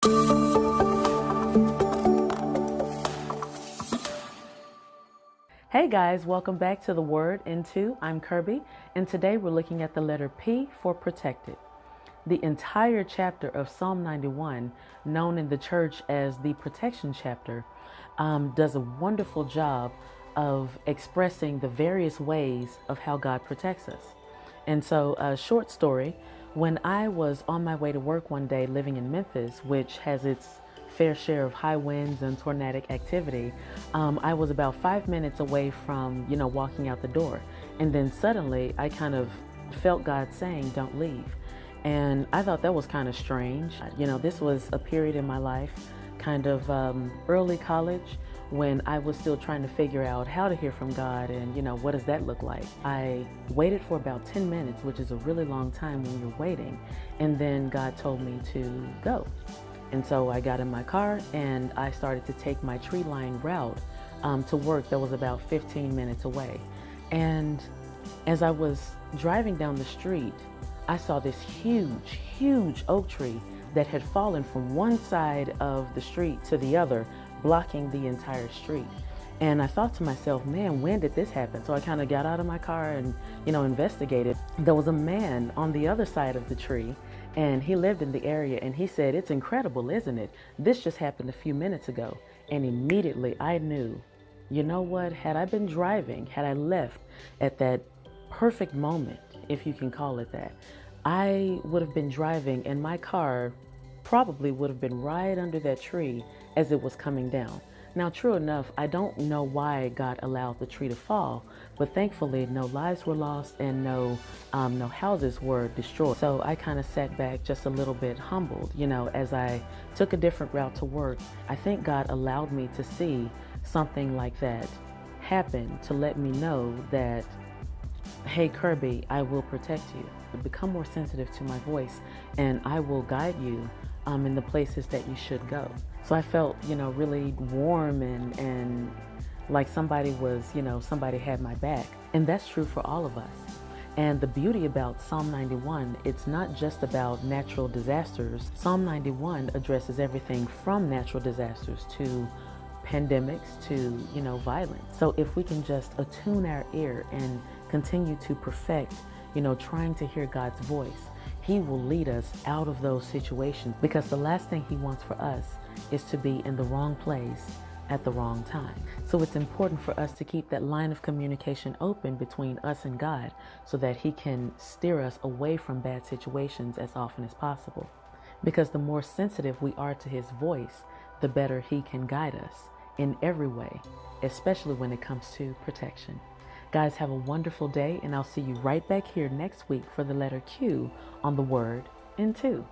Hey guys, welcome back to The Word in Two. I'm Kirby, and today we're looking at the letter P for protected. The entire chapter of Psalm 91, known in the church as the protection chapter, does a wonderful job of expressing the various ways of how God protects us. And so, a short story, when I was on my way to work one day living in Memphis, which has its fair share of high winds and tornadic activity, I was about 5 minutes away from, walking out the door. And then suddenly I kind of felt God saying, don't leave. And I thought that was kind of strange. This was a period in my life, kind of early college, when I was still trying to figure out how to hear from God and, what does that look like? I waited for about 10 minutes, which is a really long time when you're waiting. And then God told me to go. And so I got in my car and I started to take my tree-lined route to work that was about 15 minutes away. And as I was driving down the street, I saw this huge oak tree that had fallen from one side of the street to the other, blocking the entire street. And I thought to myself, man, when did this happen? So I kind of got out of my car and, investigated. There was a man on the other side of the tree, and he lived in the area, and he said, it's incredible, isn't it? This just happened a few minutes ago. And immediately I knew, you know what? Had I been driving, had I left at that perfect moment, if you can call it that, I would have been driving and my car probably would have been right under that tree as it was coming down. Now, true enough, I don't know why God allowed the tree to fall, but thankfully no lives were lost and no houses were destroyed. So I kind of sat back just a little bit humbled, as I took a different route to work. I think God allowed me to see something like that happen to let me know that, hey, Kirby, I will protect you. Become more sensitive to my voice, and I will guide you in the places that you should go. So I felt, really warm and like somebody was, somebody had my back. And that's true for all of us. And the beauty about Psalm 91, it's not just about natural disasters. Psalm 91 addresses everything from natural disasters to pandemics to, violence. So if we can just attune our ear and continue to perfect, trying to hear God's voice, He will lead us out of those situations, because the last thing He wants for us is to be in the wrong place at the wrong time. So it's important for us to keep that line of communication open between us and God so that He can steer us away from bad situations as often as possible. Because the more sensitive we are to His voice, the better He can guide us in every way, especially when it comes to protection. Guys, have a wonderful day, and I'll see you right back here next week for the letter Q on The Word in Two.